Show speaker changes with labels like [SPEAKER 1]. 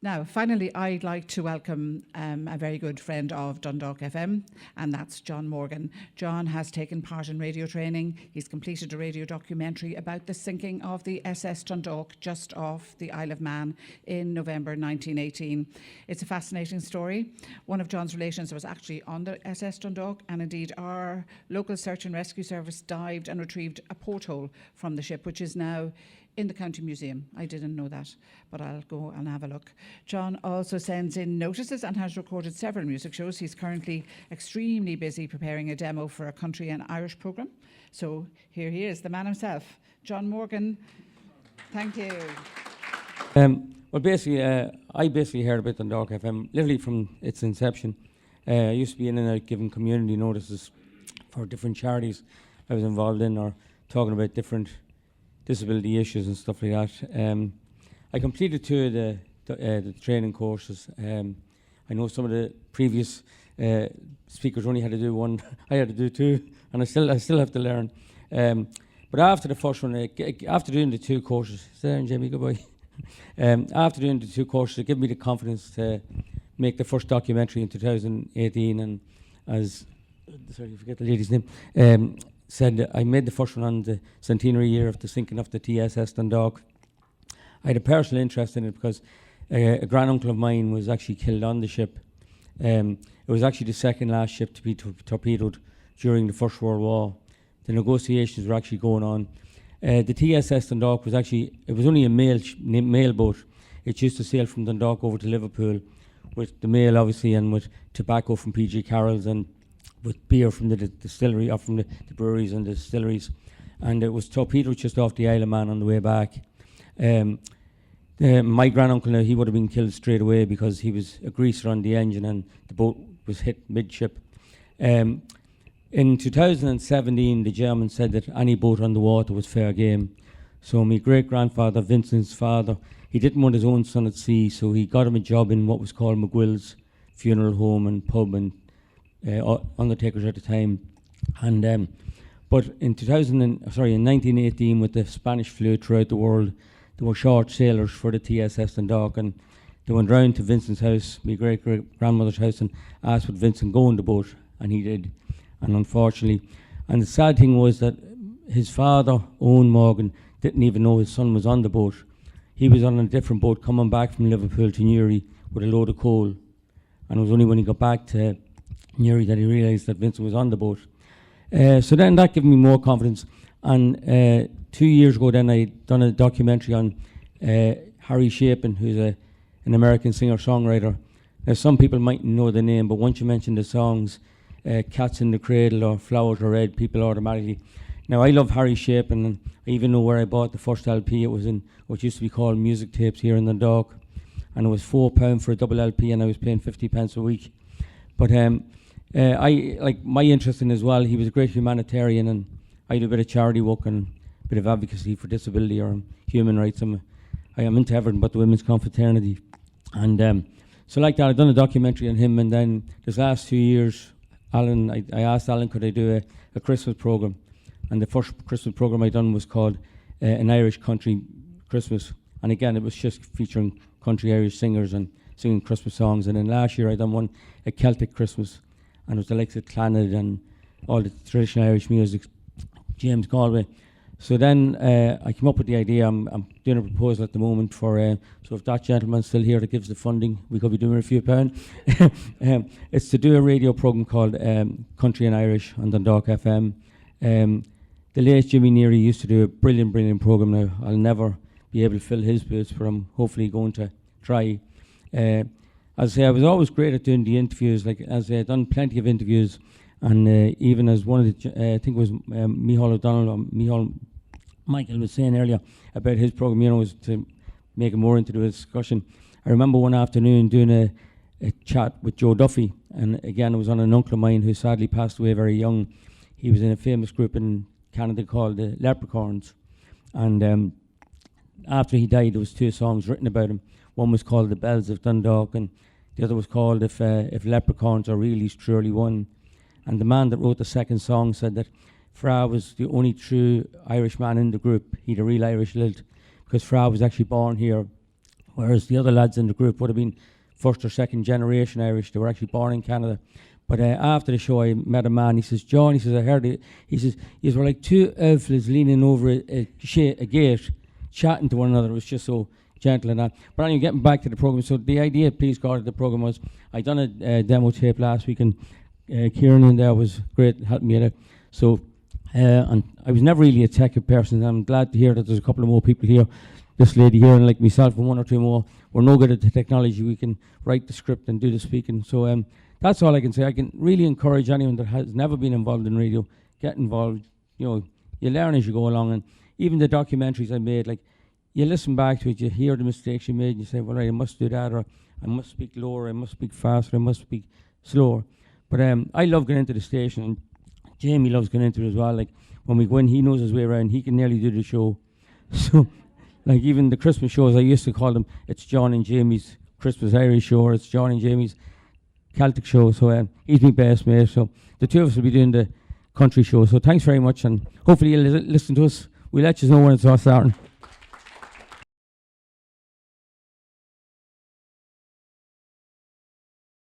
[SPEAKER 1] Now, finally, I'd like to welcome a very good friend of Dundalk FM, and that's John Morgan. John has taken part in radio training. He's completed a radio documentary about the sinking of the SS Dundalk just off the Isle of Man in November 1918. It's a fascinating story. One of John's relations was actually on the SS Dundalk, and indeed our local search and rescue service dived and retrieved a porthole from the ship, which is now in the County Museum. I didn't know that, but I'll go and have a look. John also sends in notices and has recorded several music shows. He's currently extremely busy preparing a demo for a country and Irish programme. So here he is, the man himself, John Morgan. Thank you.
[SPEAKER 2] Well, basically, I heard about Dundalk FM literally from its inception. I used to be in and out giving community notices for different charities I was involved in, or talking about different disability issues and stuff like that. I completed two of the training courses. I know some of the previous speakers only had to do one. I had to do two, and I still have to learn. But after the first one, after doing the two courses, Jamie, goodbye. After doing the two courses, it gave me the confidence to make the first documentary in 2018. And as sorry, I forget the lady's name. Said I made the first one on the centenary year of the sinking of the TSS Dundalk. I had a personal interest in it because a granduncle of mine was actually killed on the ship. It was actually the second last ship to be torpedoed during the First World War. The negotiations were actually going on. The TSS Dundalk was only a mail boat. It used to sail from Dundalk over to Liverpool with the mail, obviously, and with tobacco from P.G. Carroll's and with beer from the distillery, or from the breweries and the distilleries. And it was torpedoed just off the Isle of Man on the way back. My granduncle, now, he would have been killed straight away because he was a greaser on the engine and the boat was hit midship. In 2017, the Germans said that any boat on the water was fair game. So my great-grandfather, Vincent's father, he didn't want his own son at sea, so he got him a job in what was called McGuill's Funeral Home and Pub, and undertakers at the time. And but in 1918, with the Spanish flu throughout the world, there were short sailors for the TSS Dundalk, and they went round to Vincent's house, my great-grandmother's house, and asked would Vincent go on the boat, and he did. And unfortunately, and the sad thing was that his father, Owen Morgan, didn't even know his son was on the boat. He was on a different boat coming back from Liverpool to Newry with a load of coal, and it was only when he got back to Newry that he realised that Vincent was on the boat. So then that gave me more confidence. And 2 years ago then I done a documentary on Harry Chapin, who's an American singer-songwriter. Now some people might know the name, but once you mention the songs, Cats in the Cradle or Flowers Are Red, people automatically. Now I love Harry Chapin, and I even know where I bought the first LP. It was in what used to be called Music Tapes here in Dundalk, and it was £4 for a double LP, and I was paying 50 pence a week. But I like my interest in as well. He was a great humanitarian, and I do a bit of charity work and a bit of advocacy for disability or human rights. I am into everything but the Women's Confraternity. And so like that, I've done a documentary on him, and then this last 2 years, Alan, I asked Alan could I do a Christmas programme, and the first Christmas programme I done was called An Irish Country Christmas, and again it was just featuring country Irish singers and singing Christmas songs. And then last year I done one, a Celtic Christmas, and it was the likes of Clannad and all the traditional Irish music, James Galway. So then I came up with the idea. I'm doing a proposal at the moment for, so if that gentleman's still here that gives the funding, we could be doing a few pounds. It's to do a radio programme called Country and Irish on Dundalk FM. The late Jimmy Neary used to do a brilliant programme. Now I'll never be able to fill his boots, but I'm hopefully going to try. As I say, I was always great at doing the interviews. Like, as I had done plenty of interviews, and even as one of the, I think it was Micheál O'Donnell or Michael was saying earlier about his programme, you know, was to make it more into the discussion. I remember one afternoon doing a chat with Joe Duffy, and again it was on an uncle of mine who sadly passed away very young. He was in a famous group in Canada called the Leprechauns, and after he died there was two songs written about him. One was called The Bells of Dundalk, and the other was called If Leprechauns Are Really Truly One. And the man that wrote the second song said that Fra was the only true Irish man in the group. He'd a real Irish lilt, because Fra was actually born here whereas the other lads in the group would have been first or second generation Irish. They were actually born in Canada. But after the show, I met a man. He says, John, he says, I heard it. He says, you were like two elfs leaning over a gate, chatting to one another. It was just so gentle and that. But anyway, getting back to the program. So the idea, please God, of the program was, I done a demo tape last week, and Kieran in there was great, helping me out. So, and I was never really a tech person. I'm glad to hear that there's a couple of more people here. This lady here, and like myself and one or two more, we're no good at the technology. We can write the script and do the speaking. So that's all I can say. I can really encourage anyone that has never been involved in radio, get involved. You know, you learn as you go along. And even the documentaries I made, like, you listen back to it, you hear the mistakes you made, and you say, well, right, I must do that, or I must speak lower, I must speak faster, I must speak slower. But I love going into the station, and Jamie loves going into it as well. Like, when we go in, he knows his way around. He can nearly do the show. So, like, even the Christmas shows, I used to call them, it's John and Jamie's Christmas Irish show, or it's John and Jamie's Celtic show. So he's my best mate. So the two of us will be doing the country show. So thanks very much, and hopefully you'll listen to us. We'll let you know when it's all starting.